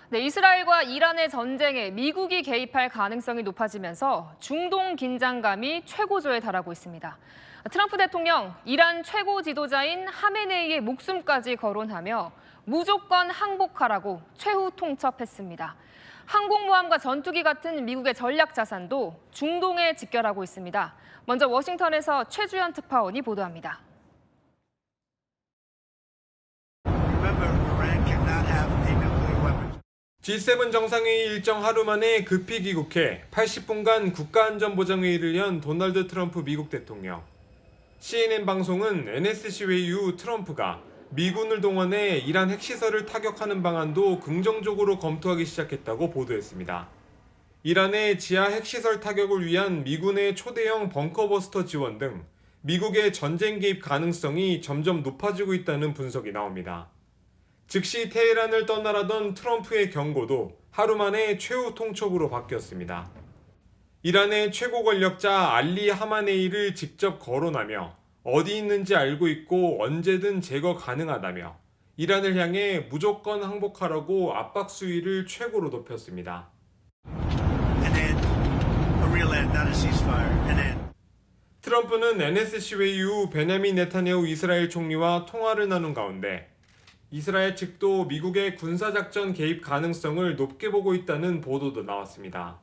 네, 이스라엘과 이란의 전쟁에 미국이 개입할 가능성이 높아지면서 중동 긴장감이 최고조에 달하고 있습니다. 트럼프 대통령, 이란 최고 지도자인 하메네이의 목숨까지 거론하며 무조건 항복하라고 최후 통첩했습니다. 항공모함과 전투기 같은 미국의 전략 자산도 중동에 집결하고 있습니다. 먼저 워싱턴에서 최주연 특파원이 보도합니다. G7 정상회의 일정 하루 만에 급히 귀국해 80분간 국가안전보장회의를 연 도널드 트럼프 미국 대통령. CNN 방송은 NSC 회의 후 트럼프가 미군을 동원해 이란 핵시설을 타격하는 방안도 긍정적으로 검토하기 시작했다고 보도했습니다. 이란의 지하 핵시설 타격을 위한 미군의 초대형 벙커버스터 지원 등 미국의 전쟁 개입 가능성이 점점 높아지고 있다는 분석이 나옵니다. 즉시 테헤란을 떠나라던 트럼프의 경고도 하루 만에 최후 통첩으로 바뀌었습니다. 이란의 최고 권력자 알리 하마네이를 직접 거론하며 어디 있는지 알고 있고 언제든 제거 가능하다며 이란을 향해 무조건 항복하라고 압박 수위를 최고로 높였습니다. 트럼프는 NSC 회의 후 베냐민 네타냐후 이스라엘 총리와 통화를 나눈 가운데 이스라엘 측도 미국의 군사작전 개입 가능성을 높게 보고 있다는 보도도 나왔습니다.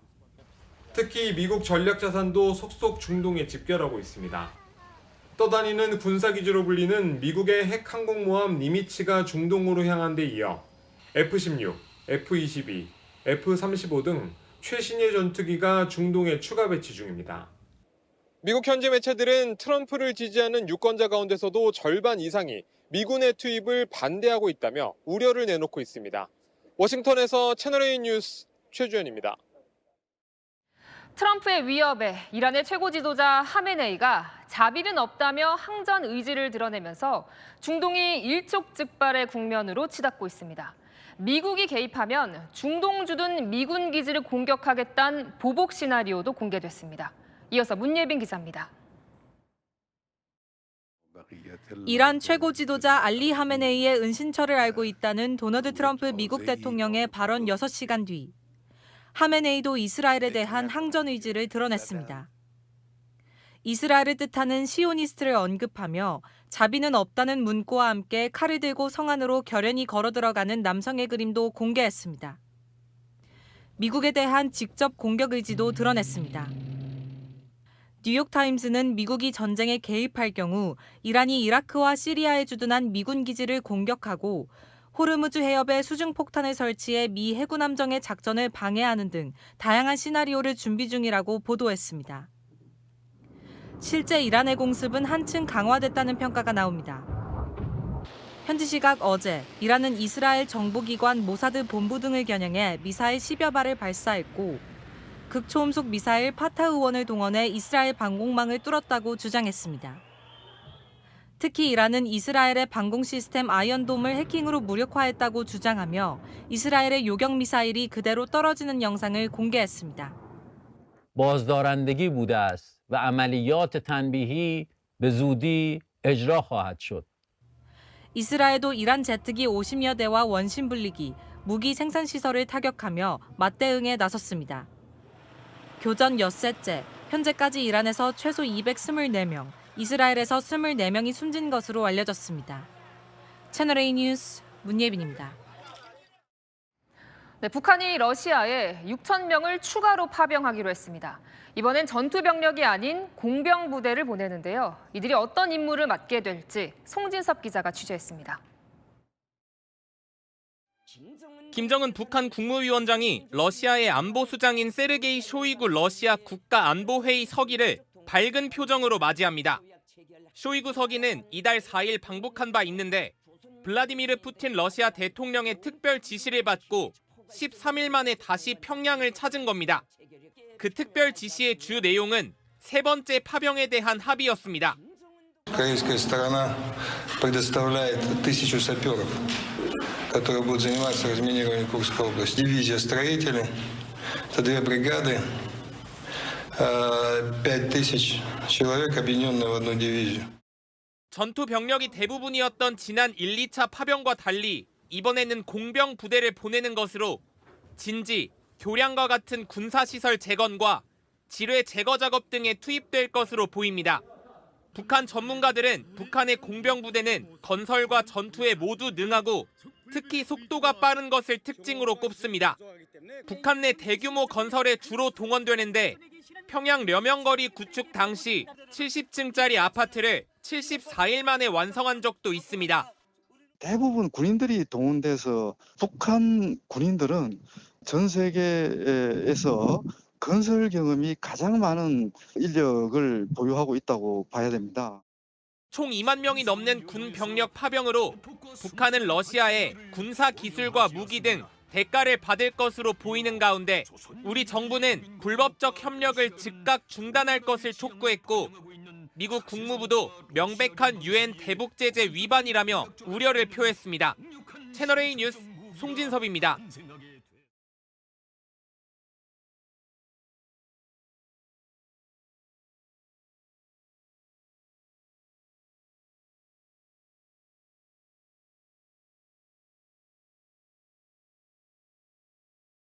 특히 미국 전략자산도 속속 중동에 집결하고 있습니다. 떠다니는 군사기지로 불리는 미국의 핵항공모함 니미츠가 중동으로 향한 데 이어 F-16, F-22, F-35 등 최신의 전투기가 중동에 추가 배치 중입니다. 미국 현지 매체들은 트럼프를 지지하는 유권자 가운데서도 절반 이상이 미군의 투입을 반대하고 있다며 우려를 내놓고 있습니다. 워싱턴에서 채널A 뉴스 최주연입니다. 트럼프의 위협에 이란의 최고 지도자 하메네이가 자비는 없다며 항전 의지를 드러내면서 중동이 일촉즉발의 국면으로 치닫고 있습니다. 미국이 개입하면 중동 주둔 미군 기지를 공격하겠다는 보복 시나리오도 공개됐습니다. 이어서 문예빈 기자입니다. 이란 최고 지도자 알리 하메네이의 은신처를 알고 있다는 도널드 트럼프 미국 대통령의 발언 6시간 뒤 하메네이도 이스라엘에 대한 항전 의지를 드러냈습니다. 이스라엘을 뜻하는 시오니스트를 언급하며 자비는 없다는 문구와 함께 칼을 들고 성 안으로 결연히 걸어 들어가는 남성의 그림도 공개했습니다. 미국에 대한 직접 공격 의지도 드러냈습니다. 뉴욕타임스는 미국이 전쟁에 개입할 경우 이란이 이라크와 시리아에 주둔한 미군 기지를 공격하고 호르무즈 해협에 수중폭탄을 설치해 미 해군 함정의 작전을 방해하는 등 다양한 시나리오를 준비 중이라고 보도했습니다. 실제 이란의 공습은 한층 강화됐다는 평가가 나옵니다. 현지 시각 어제 이란은 이스라엘 정보기관 모사드 본부 등을 겨냥해 미사일 10여 발을 발사했고 극초음속 미사일 파타의원을 동원해 이스라엘 방공망을 뚫었다고 주장했습니다. 특히 이란은 이스라엘의 방공 시스템 아이언돔을 해킹으로 무력화했다고 주장하며 이스라엘의 요격 미사일이 그대로 떨어지는 영상을 공개했습니다. بازدارندگی بوده است و عملیات تنبیهی به زودی اجرا خواهد شد. 이스라엘도 이란 제트기 50여 대와 원심 분리기, 무기 생산 시설을 타격하며 맞대응에 나섰습니다. 교전 엿새째, 현재까지 이란에서 최소 224명, 이스라엘에서 24명이 숨진 것으로 알려졌습니다. 채널A 뉴스 문예빈입니다. 네, 북한이 러시아에 6천 명을 추가로 파병하기로 했습니다. 이번엔 전투 병력이 아닌 공병 부대를 보내는데요. 이들이 어떤 임무를 맡게 될지 송진섭 기자가 취재했습니다. 김정은 북한 국무위원장이 러시아의 안보수장인 세르게이 쇼이구 러시아 국가안보회의 서기를 밝은 표정으로 맞이합니다. 쇼이구 서기는 이달 4일 방북한 바 있는데 블라디미르 푸틴 러시아 대통령의 특별 지시를 받고 13일 만에 다시 평양을 찾은 겁니다. 그 특별 지시의 주 내용은 세 번째 파병에 대한 합의였습니다. Корейская сторона предоставляет 1000 саперов, которые будут заниматься разминированием Курской области. Дивизия строителей, это 2 бригады, 5000 человек, объединенные в одну дивизию. 전투 병력이 대부분이었던 지난 1, 2차 파병과 달리 이번에는 공병 부대를 보내는 것으로 진지, 교량과 같은 군사시설 재건과 지뢰 제거 작업 등에 투입될 것으로 보입니다. 북한 전문가들은 북한의 공병부대는 건설과 전투에 모두 능하고 특히 속도가 빠른 것을 특징으로 꼽습니다. 북한 내 대규모 건설에 주로 동원되는데 평양 려명거리 구축 당시 70층짜리 아파트를 74일 만에 완성한 적도 있습니다. 대부분 군인들이 동원돼서 북한 군인들은 전 세계에서 건설 경험이 가장 많은 인력을 보유하고 있다고 봐야 됩니다. 총 2만 명이 넘는 군 병력 파병으로 북한은 러시아에 군사 기술과 무기 등 대가를 받을 것으로 보이는 가운데 우리 정부는 불법적 협력을 즉각 중단할 것을 촉구했고 미국 국무부도 명백한 유엔 대북 제재 위반이라며 우려를 표했습니다. 채널A 뉴스 송진섭입니다.